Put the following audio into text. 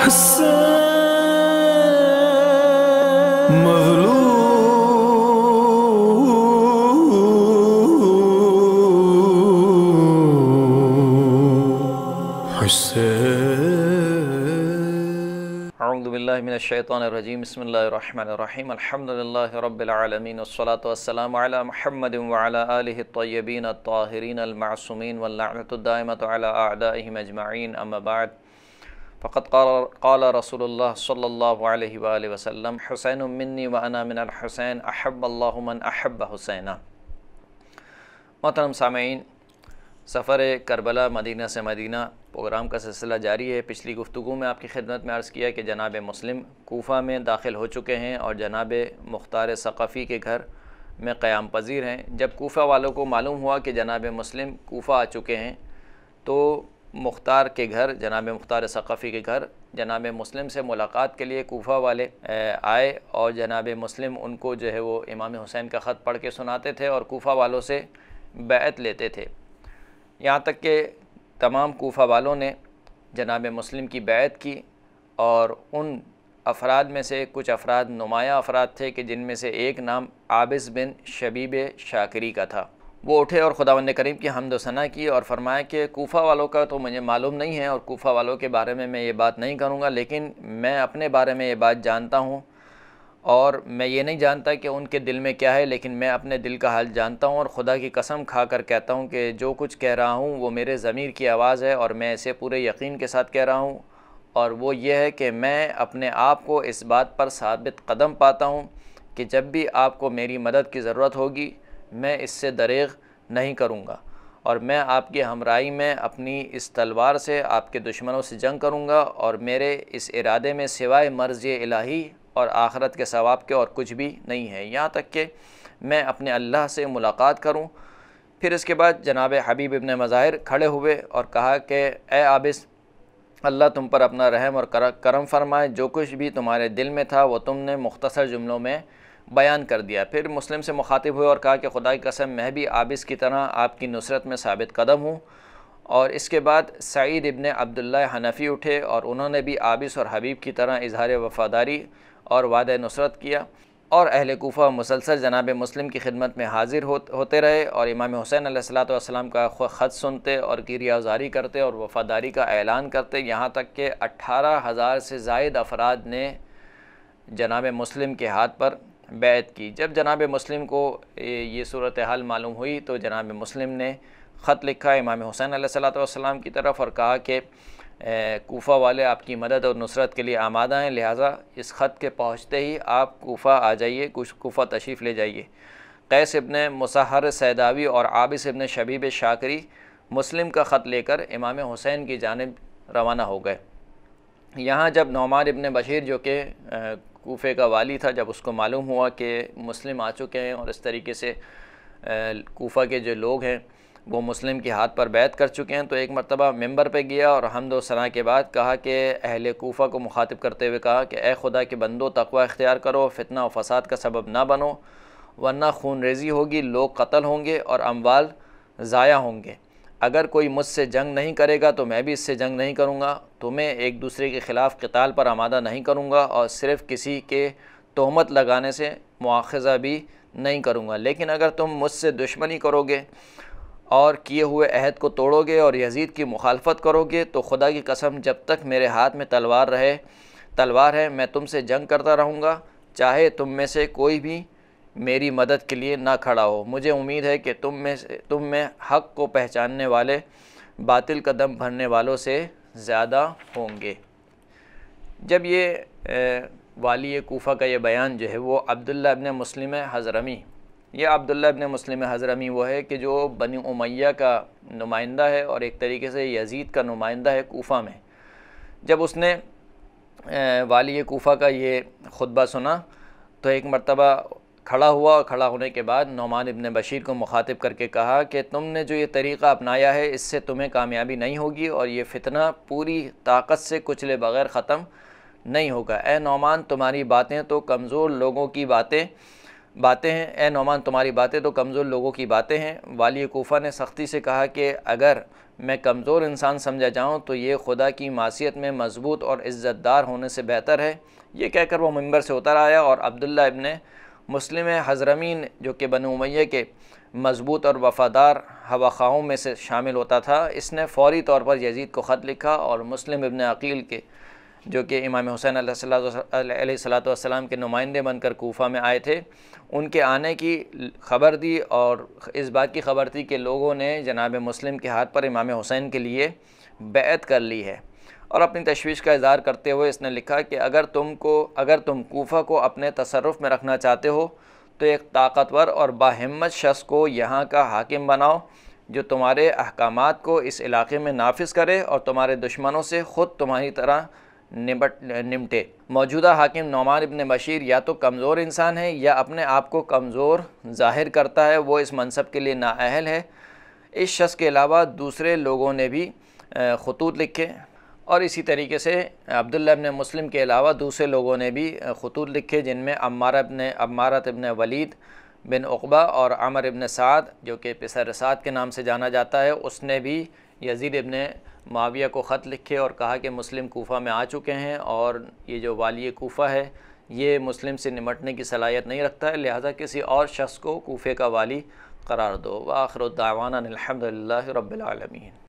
اعوذ باللہ من الشیطان الرجیم بسم اللہ الرحمن الرحیم الحمدللہ رب العالمین والصلاة والسلام علی محمد وعلی آلہ الطیبین الطاہرین المعصومین واللعنۃ الدائمۃ علی اعدائہم اجمعین اما بعد فقد قال رسول اللہ صلی اللہ علیہ وآلہ وسلم حسین منی وانا من الحسین احب اللہ من احب حسینہ۔ محترم سامعین، سفر کربلا مدینہ سے مدینہ پروگرام کا سلسلہ جاری ہے۔ پچھلی گفتگو میں آپ کی خدمت میں عرض کیا کہ جناب مسلم کوفہ میں داخل ہو چکے ہیں اور جناب مختار ثقفی کے گھر میں قیام پذیر ہیں۔ جب کوفہ والوں کو معلوم ہوا کہ جناب مسلم کوفہ آ چکے ہیں تو مختار کے گھر، جناب مختار ثقفی کے گھر، جناب مسلم سے ملاقات کے لیے کوفہ والے آئے اور جناب مسلم ان کو جو ہے وہ امام حسین کا خط پڑھ کے سناتے تھے اور کوفہ والوں سے بیعت لیتے تھے، یہاں تک کہ تمام کوفہ والوں نے جناب مسلم کی بیعت کی اور ان افراد میں سے کچھ افراد نمایاں افراد تھے کہ جن میں سے ایک نام عابس بن شبیب شاکری کا تھا۔ وہ اٹھے اور خداوند کریم کی حمد و ثنا کی اور فرمایا کہ کوفہ والوں کا تو مجھے معلوم نہیں ہے اور کوفہ والوں کے بارے میں یہ بات نہیں کروں گا، لیکن میں اپنے بارے میں یہ بات جانتا ہوں اور میں یہ نہیں جانتا کہ ان کے دل میں کیا ہے، لیکن میں اپنے دل کا حال جانتا ہوں اور خدا کی قسم کھا کر کہتا ہوں کہ جو کچھ کہہ رہا ہوں وہ میرے ضمیر کی آواز ہے اور میں اسے پورے یقین کے ساتھ کہہ رہا ہوں، اور وہ یہ ہے کہ میں اپنے آپ کو اس بات پر ثابت قدم پاتا ہوں کہ جب بھی آپ کو میری مدد کی ضرورت ہوگی میں اس سے دریغ نہیں کروں گا اور میں آپ کی ہمراہی میں اپنی اس تلوار سے آپ کے دشمنوں سے جنگ کروں گا، اور میرے اس ارادے میں سوائے مرضی الہی اور آخرت کے ثواب کے اور کچھ بھی نہیں ہے، یہاں تک کہ میں اپنے اللہ سے ملاقات کروں۔ پھر اس کے بعد جناب حبیب ابن مظاہر کھڑے ہوئے اور کہا کہ اے عابس، اللہ تم پر اپنا رحم اور کرم فرمائے، جو کچھ بھی تمہارے دل میں تھا وہ تم نے مختصر جملوں میں بیان کر دیا۔ پھر مسلم سے مخاطب ہوئے اور کہا کہ خدا کی قسم میں بھی عابس کی طرح آپ کی نصرت میں ثابت قدم ہوں۔ اور اس کے بعد سعید ابن عبداللہ حنفی اٹھے اور انہوں نے بھی عابس اور حبیب کی طرح اظہار وفاداری اور وعدہ نصرت کیا، اور اہل کوفہ مسلسل جناب مسلم کی خدمت میں حاضر ہوتے رہے اور امام حسین علیہ السلام کا خط سنتے اور گریہ زاری کرتے اور وفاداری کا اعلان کرتے، یہاں تک کہ 18,000 سے زائد افراد نے جناب مسلم کے ہاتھ پر بیعت کی۔ جب جناب مسلم کو یہ صورتحال معلوم ہوئی تو جناب مسلم نے خط لکھا امام حسین علیہ السلام کی طرف اور کہا کہ کوفہ والے آپ کی مدد اور نصرت کے لیے آمادہ ہیں، لہٰذا اس خط کے پہنچتے ہی آپ کوفہ آ جائیے، کوفہ تشریف لے جائیے۔ قیس ابن مصہر سیداوی اور عابس ابن شبیب شاکری مسلم کا خط لے کر امام حسین کی جانب روانہ ہو گئے۔ یہاں جب نعمان ابن بشیر جو کہ کوفے کا والی تھا، جب اس کو معلوم ہوا کہ مسلم آ چکے ہیں اور اس طریقے سے کوفہ کے جو لوگ ہیں وہ مسلم کے ہاتھ پر بیعت کر چکے ہیں، تو ایک مرتبہ ممبر پہ گیا اور حمد و ثنا کے بعد کہا کہ اہل کوفہ کو مخاطب کرتے ہوئے کہا کہ اے خدا کے بندو، تقوی اختیار کرو، فتنہ و فساد کا سبب نہ بنو، ورنہ خون ریزی ہوگی، لوگ قتل ہوں گے اور اموال ضائع ہوں گے۔ اگر کوئی مجھ سے جنگ نہیں کرے گا تو میں بھی اس سے جنگ نہیں کروں گا، تمہیں ایک دوسرے کے خلاف قتال پر آمادہ نہیں کروں گا اور صرف کسی کے تہمت لگانے سے مواخذہ بھی نہیں کروں گا، لیکن اگر تم مجھ سے دشمنی کرو گے اور کیے ہوئے عہد کو توڑو گے اور یزید کی مخالفت کرو گے تو خدا کی قسم جب تک میرے ہاتھ میں تلوار ہے میں تم سے جنگ کرتا رہوں گا، چاہے تم میں سے کوئی بھی میری مدد کے لیے نہ کھڑا ہو۔ مجھے امید ہے کہ تم میں حق کو پہچاننے والے باطل کا دم بھرنے والوں سے زیادہ ہوں گے۔ جب یہ والی کوفہ کا یہ بیان جو ہے وہ عبداللہ ابن مسلم حضرمی، یہ عبداللہ ابن مسلم حضرمی وہ ہے کہ جو بنی امیہ کا نمائندہ ہے اور ایک طریقے سے یزید کا نمائندہ ہے کوفہ میں، جب اس نے والی کوفہ کا یہ خطبہ سنا تو ایک مرتبہ کھڑا ہوا اور کھڑا ہونے کے بعد نعمان ابن بشیر کو مخاطب کر کے کہا کہ تم نے جو یہ طریقہ اپنایا ہے اس سے تمہیں کامیابی نہیں ہوگی اور یہ فتنہ پوری طاقت سے کچلے بغیر ختم نہیں ہوگا۔ اے نعمان، تمہاری باتیں تو کمزور لوگوں کی باتیں ہیں، اے نعمان تمہاری باتیں تو کمزور لوگوں کی باتیں ہیں۔ والی کوفہ نے سختی سے کہا کہ اگر میں کمزور انسان سمجھا جاؤں تو یہ خدا کی معصیت میں مضبوط اور عزت دار ہونے سے بہتر ہے۔ یہ کہہ کر وہ منبر سے اتر آیا، اور عبداللہ ابن مسلم حضرمین جو کہ بنو امیہ کے مضبوط اور وفادار ہواخواہوں میں سے شامل ہوتا تھا، اس نے فوری طور پر یزید کو خط لکھا، اور مسلم ابن عقیل کے جو کہ امام حسین علیہ السلام کے نمائندے بن کر کوفہ میں آئے تھے، ان کے آنے کی خبر دی، اور اس بات کی خبر تھی کہ لوگوں نے جناب مسلم کے ہاتھ پر امام حسین کے لیے بیعت کر لی ہے۔ اور اپنی تشویش کا اظہار کرتے ہوئے اس نے لکھا کہ اگر تم کوفہ کو اپنے تصرف میں رکھنا چاہتے ہو تو ایک طاقتور اور باہمت شخص کو یہاں کا حاکم بناؤ جو تمہارے احکامات کو اس علاقے میں نافذ کرے اور تمہارے دشمنوں سے خود تمہاری طرح نمٹے۔ موجودہ حاکم نعمان ابن بشیر یا تو کمزور انسان ہے یا اپنے آپ کو کمزور ظاہر کرتا ہے، وہ اس منصب کے لیے نااہل ہے۔ اس شخص کے علاوہ دوسرے لوگوں نے بھی خطوط لکھے، اور اسی طریقے سے عبداللہ ابن مسلم کے علاوہ دوسرے لوگوں نے بھی خطوط لکھے، جن میں عمارۃ ابن ولید بن عقبہ اور عمر ابن سعد جو کہ پسر سعد کے نام سے جانا جاتا ہے، اس نے بھی یزید ابن معاویہ کو خط لکھے اور کہا کہ مسلم کوفہ میں آ چکے ہیں، اور یہ جو والی کوفہ ہے یہ مسلم سے نمٹنے کی صلاحیت نہیں رکھتا ہے، لہٰذا کسی اور شخص کو کوفے کا والی قرار دو۔ وآخر الدعوانا الحمد للہ رب العالمین۔